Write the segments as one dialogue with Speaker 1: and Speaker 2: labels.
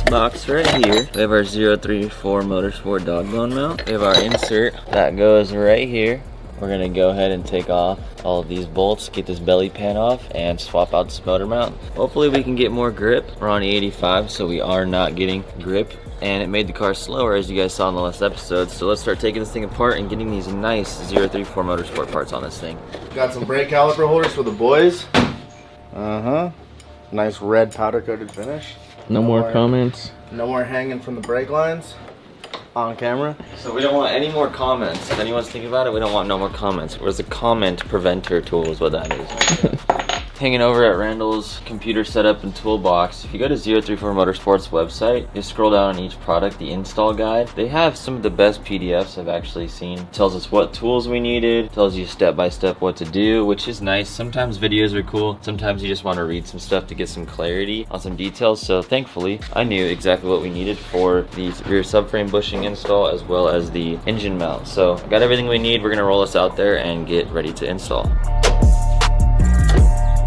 Speaker 1: box right here. We have our 034 Motorsport dog bone mount. We have our insert that goes right here. We're gonna go ahead and take off all of these bolts, get this belly pan off, and swap out this motor mount. Hopefully we can get more grip. We're on the 85, so we are not getting grip. And it made the car slower, as you guys saw in the last episode. So let's start taking this thing apart and getting these nice 034 Motorsport parts on this thing.
Speaker 2: Got some brake caliper holders for the boys. Nice red powder coated finish.
Speaker 3: No more comments.
Speaker 2: No more hanging from the brake lines on camera.
Speaker 1: So we don't want any more comments. If anyone's thinking about it, we don't want no more comments. Where's the comment preventer tool is what that is. Hanging over at Randall's computer setup and toolbox. If you go to 034 Motorsports website, you scroll down on each product, the install guide. They have some of the best PDFs I've actually seen. It tells us what tools we needed, tells you step by step what to do, which is nice. Sometimes videos are cool. Sometimes you just want to read some stuff to get some clarity on some details. So thankfully, I knew exactly what we needed for the rear subframe bushing install as well as the engine mount. So I got everything we need. We're gonna roll this out there and get ready to install.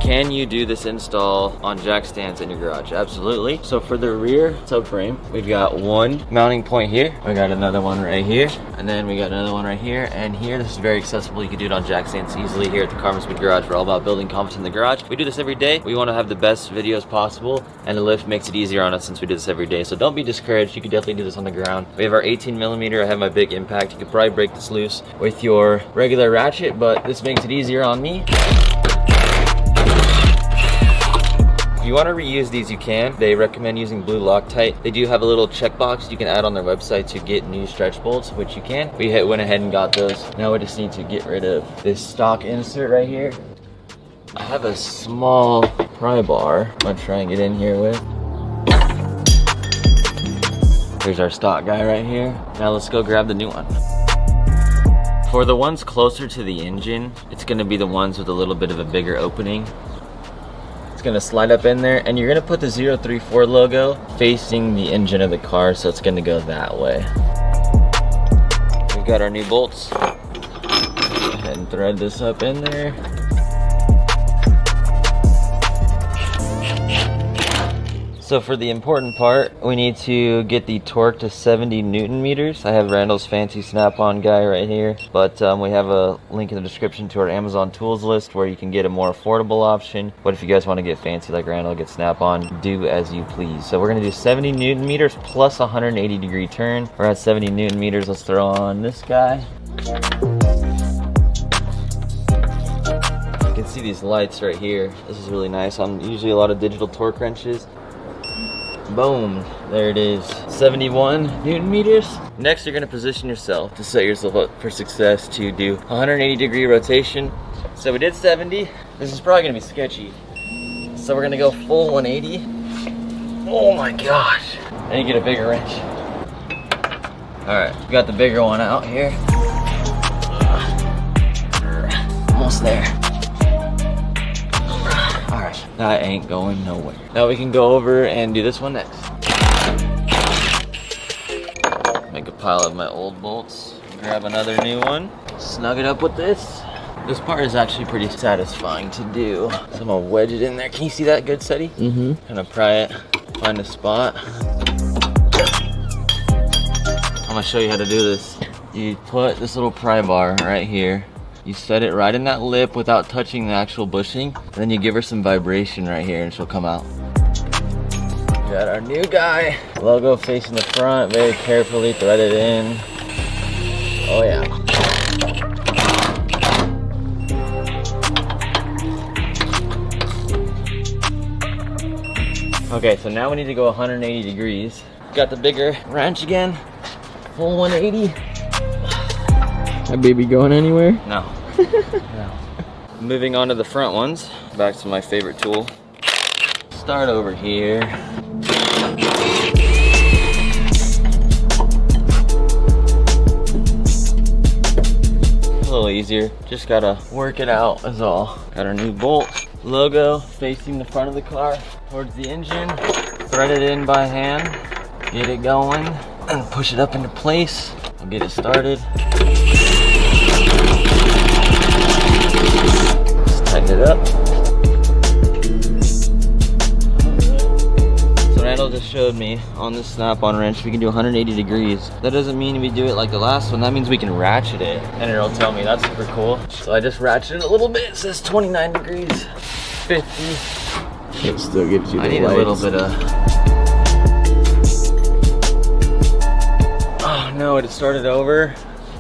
Speaker 1: Can you do this install on jack stands in your garage? Absolutely. So for the rear subframe, we've got one mounting point here. We got another one right here. And then we got another one right here. And here, this is very accessible. You can do it on jack stands easily here at the Carmen Smith Garage. We're all about building confidence in the garage. We do this every day. We want to have the best videos possible. And the lift makes it easier on us since we do this every day. So don't be discouraged. You can definitely do this on the ground. We have our 18mm. I have my big impact. You could probably break this loose with your regular ratchet, but this makes it easier on me. If you want to reuse these, you can. They recommend using blue Loctite. They do have a little checkbox you can add on their website to get new stretch bolts, which you can. We went ahead and got those. Now we just need to get rid of this stock insert right here. I have a small pry bar I'm gonna try and get in here with. Here's our stock guy right here. Now let's go grab the new one. For the ones closer to the engine, it's gonna be the ones with a little bit of a bigger opening. It's gonna slide up in there, and you're gonna put the 034 logo facing the engine of the car, so it's gonna go that way. We've got our new bolts. Go ahead and thread this up in there. So for the important part, we need to get the torque to 70 Newton meters. I have Randall's fancy snap-on guy right here, but we have a link in the description to our Amazon tools list where you can get a more affordable option. But if you guys want to get fancy like Randall, get snap-on, do as you please. So we're gonna do 70 Newton meters plus 180-degree turn. We're at 70 Newton meters. Let's throw on this guy. You can see these lights right here. This is really nice on usually a lot of digital torque wrenches. Boom, there it is, 71 Newton meters. Next, you're gonna position yourself to set yourself up for success to do 180-degree rotation. So we did 70. This is probably gonna be sketchy. So we're gonna go full 180. Oh my gosh. I need to get a bigger wrench. All right, we got the bigger one out here. Almost there. Alright, that ain't going nowhere. Now we can go over and do this one next. Make a pile of my old bolts. Grab another new one. Snug it up with this. This part is actually pretty satisfying to do. So I'm gonna wedge it in there. Can you see that good, Seti?
Speaker 3: Mm-hmm.
Speaker 1: Kind of pry it, find a spot. I'm gonna show you how to do this. You put this little pry bar right here. You set it right in that lip without touching the actual bushing. And then you give her some vibration right here and she'll come out. We got our new guy. Logo facing the front, very carefully thread it in. Oh yeah. Okay, so now we need to go 180 degrees. Got the bigger wrench again. Full 180.
Speaker 3: That baby going anywhere?
Speaker 1: No. No. Moving on to the front ones. Back to my favorite tool. Start over here. A little easier. Just gotta work it out is all. Got our new bolt. Logo facing the front of the car towards the engine. Thread it in by hand. Get it going. And push it up into place. I'll get it started. Tighten it up. So Randall just showed me on the snap-on wrench, we can do 180 degrees. That doesn't mean we do it like the last one. That means we can ratchet it, and it'll tell me. That's super cool. So I just ratcheted it a little bit. It says 29 degrees, 50.
Speaker 3: It still gives you the
Speaker 1: I need
Speaker 3: lights.
Speaker 1: a little bit of... Oh no, it started over.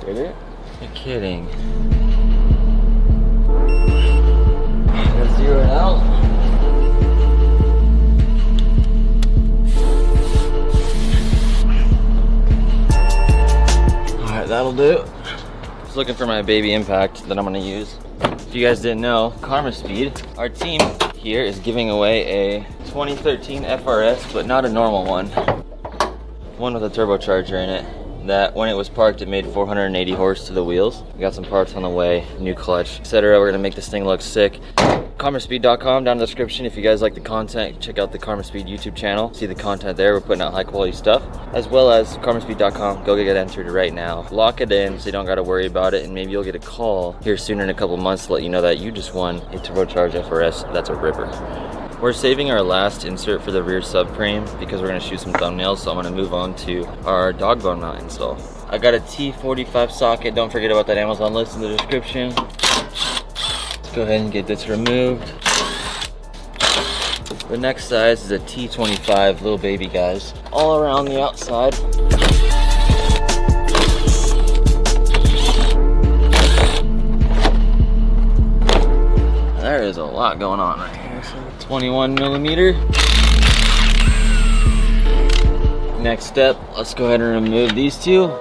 Speaker 3: Did it?
Speaker 1: You're kidding. Let's zero it out. Alright, that'll do. Just looking for my baby impact that I'm gonna use. If you guys didn't know, Karma Speed, our team here is giving away a 2013 FRS, but not a normal one. One with a turbocharger in it. That when it was parked, it made 480 horse to the wheels. We got some parts on the way, new clutch, etc. We're gonna make this thing look sick. KarmaSpeed.com down in the description. If you guys like the content, check out the Karma Speed YouTube channel. See the content there. We're putting out high quality stuff, as well as KarmaSpeed.com. Go get entered right now. Lock it in so you don't got to worry about it, and maybe you'll get a call here soon in a couple months to let you know that you just won a turbocharged FRS. That's a ripper. We're saving our last insert for the rear subframe because we're gonna shoot some thumbnails, so I'm gonna move on to our dog bone mount install. I got a T45 socket. Don't forget about that Amazon list in the description. Let's go ahead and get this removed. The next size is a T25, little baby guys, all around the outside. There is a lot going on right here. 21 millimeter. Next step, let's go ahead and remove these two.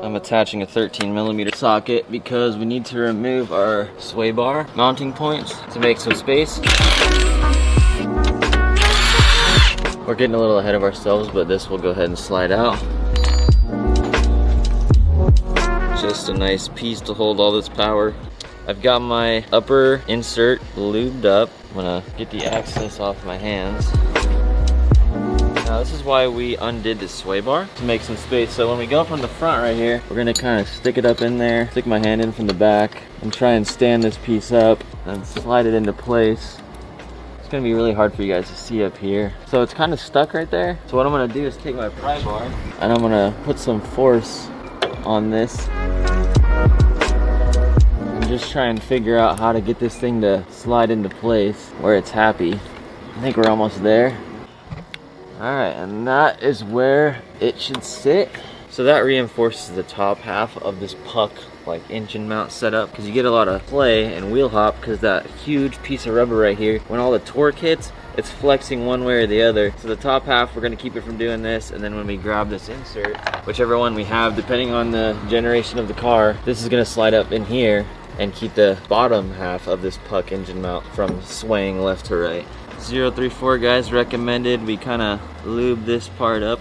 Speaker 1: I'm attaching a 13 millimeter socket because we need to remove our sway bar mounting points to make some space. We're getting a little ahead of ourselves, but this will go ahead and slide out. Just a nice piece to hold all this power. I've got my upper insert lubed up. I'm gonna get the access off my hands. Now this is why we undid the sway bar, to make some space. So when we go from the front right here, we're gonna kind of stick it up in there, stick my hand in from the back, and try and stand this piece up and slide it into place. It's gonna be really hard for you guys to see up here. So it's kind of stuck right there. So what I'm gonna do is take my pry bar and I'm gonna put some force on this. Just try and figure out how to get this thing to slide into place where it's happy. I think we're almost there. All right, and that is where it should sit. So that reinforces the top half of this puck like engine mount setup, because you get a lot of play and wheel hop because that huge piece of rubber right here, when all the torque hits, it's flexing one way or the other. So the top half, we're gonna keep it from doing this, and then when we grab this insert, whichever one we have, depending on the generation of the car, this is gonna slide up in here and keep the bottom half of this puck engine mount from swaying left to right. 034 guys recommended we kind of lube this part up.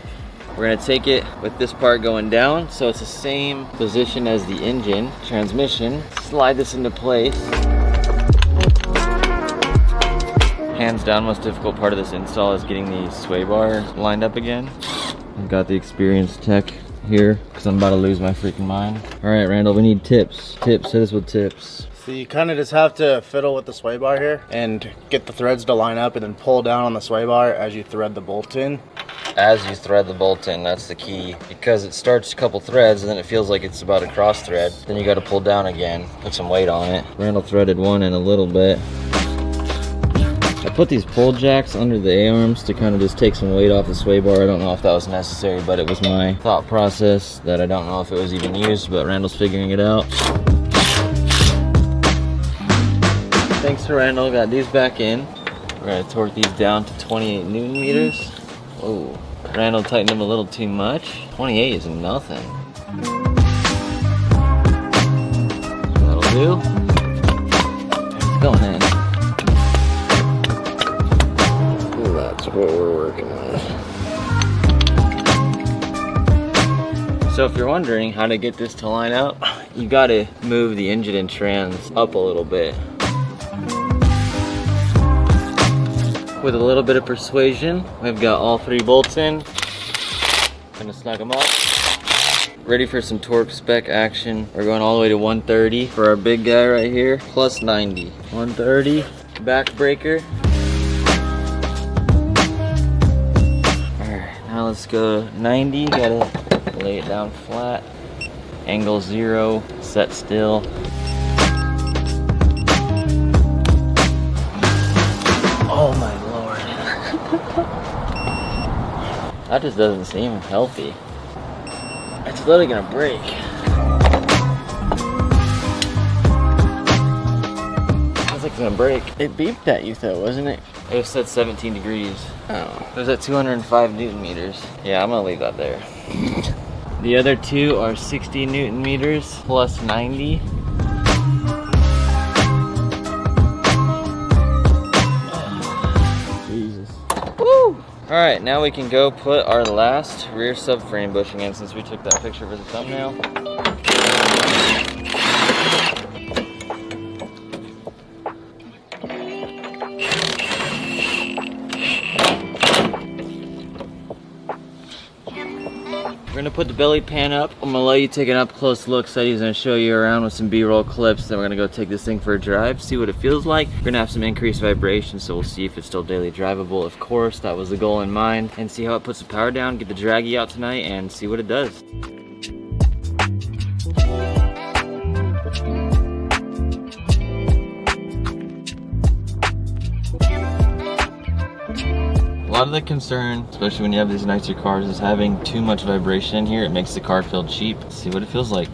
Speaker 1: We're gonna take it with this part going down, so it's the same position as the engine transmission. Slide this into place. Hands down, most difficult part of this install is getting the sway bar lined up again. I've got the experienced tech here because I'm about to lose my freaking mind. All right, Randall, we need tips. Tips, hit us with tips.
Speaker 2: So you kind of just have to fiddle with the sway bar here and get the threads to line up, and then pull down on the sway bar as you thread the bolt in.
Speaker 1: As you thread the bolt in, that's the key, because it starts a couple threads and then it feels like it's about to cross thread. Then you got to pull down again, put some weight on it. Randall threaded one in a little bit. I put these pull jacks under the A-arms to kind of just take some weight off the sway bar. I don't know if that was necessary, but it was my thought process that I don't know if it was even used, but Randall's figuring it out. Thanks to Randall, got these back in. We're gonna torque these down to 28 Newton meters. Whoa, Randall tightened them a little too much. 28 is nothing. That'll do. It's going in. That's what we're working with. So if you're wondering how to get this to line up, you gotta move the engine and trans up a little bit. With a little bit of persuasion, we've got all three bolts in. Gonna snug them up. Ready for some torque spec action. We're going all the way to 130 for our big guy right here, plus 90. 130. back breaker. Alright, now let's go 90. Gotta lay it down flat. Angle 0, set still. Oh my lord. That just doesn't seem healthy. It's literally gonna break. It's like it's gonna break.
Speaker 3: It beeped at you though, wasn't it?
Speaker 1: It was set 17 degrees.
Speaker 3: Oh.
Speaker 1: It was at 205 Newton meters. Yeah, I'm gonna leave that there. The other two are 60 Newton meters plus 90.
Speaker 3: Jesus.
Speaker 1: Woo! Alright, now we can go put our last rear subframe bushing in since we took that picture for the thumbnail. We're gonna put the belly pan up. I'm gonna let you take an up close look. Seti's gonna show you around with some B-roll clips. Then we're gonna go take this thing for a drive, see what it feels like. We're gonna have some increased vibration, so we'll see if it's still daily drivable. Of course, that was the goal in mind. And see how it puts the power down, get the draggy out tonight, and see what it does. A lot of the concern, especially when you have these nicer cars, is having too much vibration in here. It makes the car feel cheap. Let's see what it feels like.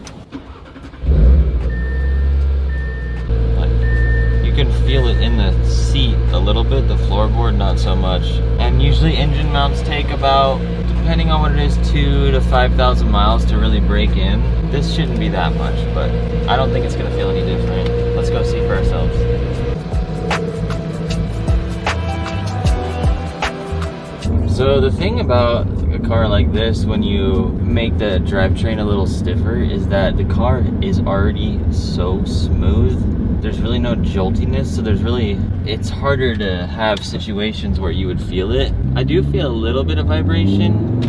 Speaker 1: You can feel it in the seat a little bit, the floorboard not so much. And usually engine mounts take about, depending on what it is, 2,000 to 5,000 miles to really break in. This shouldn't be that much, but I don't think it's gonna feel any different. Let's go see for ourselves. So the thing about a car like this, when you make the drivetrain a little stiffer, is that the car is already so smooth. There's really no joltiness, so it's harder to have situations where you would feel it. I do feel a little bit of vibration.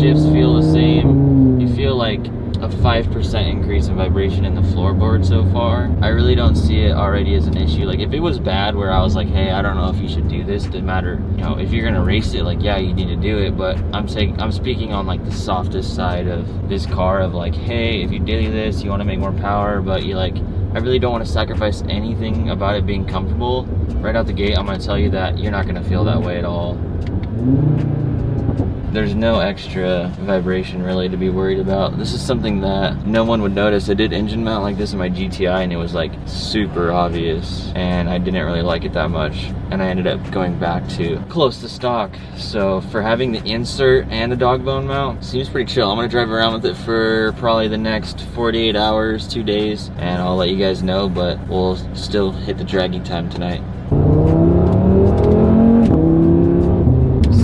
Speaker 1: Shifts feel the same. You feel like a 5% increase in vibration in the floorboard so far. I really don't see it already as an issue. Like if it was bad where I was like, hey, I don't know if you should do this, it doesn't matter. You know, if you're gonna race it, like yeah, you need to do it. But I'm speaking on like the softest side of this car of like, hey, if you daily this, you want to make more power, but you like, I really don't want to sacrifice anything about it being comfortable. Right out the gate, I'm gonna tell you that you're not gonna feel that way at all. There's no extra vibration really to be worried about. This is something that no one would notice. I did engine mount like this in my GTI and it was like super obvious and I didn't really like it that much. And I ended up going back to close to stock. So for having the insert and the dog bone mount, seems pretty chill. I'm gonna drive around with it for probably the next 48 hours, 2 days, and I'll let you guys know, but we'll still hit the draggy time tonight.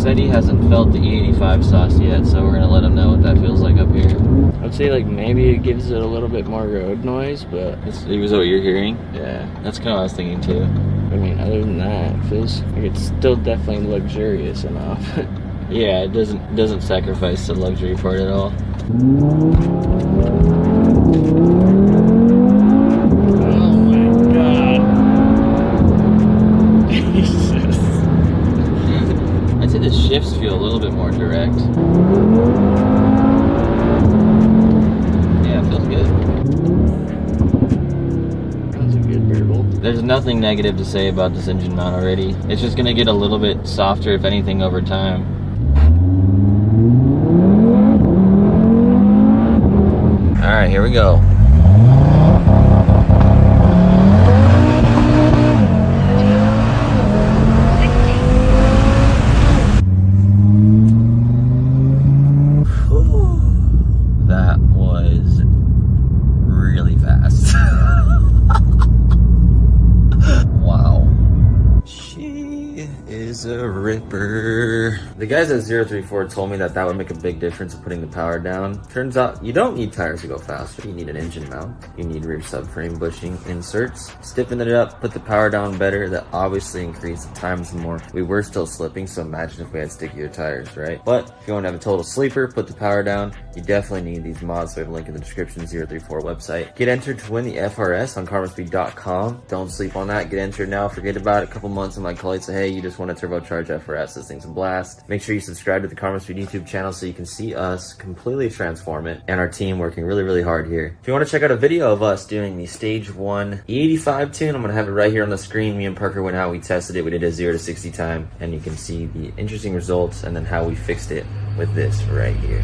Speaker 1: Seti hasn't felt the E85 sauce yet, so we're gonna let him know what that feels like up here.
Speaker 3: I'd say like maybe it gives it a little bit more road noise, but
Speaker 1: Is that what you're hearing?
Speaker 3: yeah.
Speaker 1: That's kind of what I was thinking too.
Speaker 3: I mean, other than that, it feels like it's still definitely luxurious enough.
Speaker 1: Yeah, it doesn't sacrifice the luxury part at all.
Speaker 3: Oh my god. Jesus.
Speaker 1: I'd say the shifts feel a little bit more direct. Yeah, it feels good.
Speaker 3: That was a good burble.
Speaker 1: There's nothing negative to say about this engine mount already. It's just gonna get a little bit softer, if anything, over time. All right, here we go. That was really fast. Wow. She is a ripper. The guys at 034 told me that would make a big difference in putting the power down. Turns out you don't need tires to go faster. You need an engine mount. You need rear subframe bushing inserts. Stiffen it up, put the power down better. That obviously increased the times more. We were still slipping, so imagine if we had stickier tires, right? But if you want to have a total sleeper, put the power down. You definitely need these mods. So we have a link in the description, 034 website. Get entered to win the FRS on carbonspeed.com. Don't sleep on that. Get entered now. Forget about it. A couple months and my colleagues say, hey, you just want to turbocharge FRS. This thing's a blast. Make sure you subscribe to the Carbon Speed YouTube channel so you can see us completely transform it and our team working really, really hard here. If you want to check out a video of us doing the Stage 1 E85 tune, I'm going to have it right here on the screen. Me and Parker went out. We tested it. We did a 0 to 60 time and you can see the interesting results and then how we fixed it with this right here.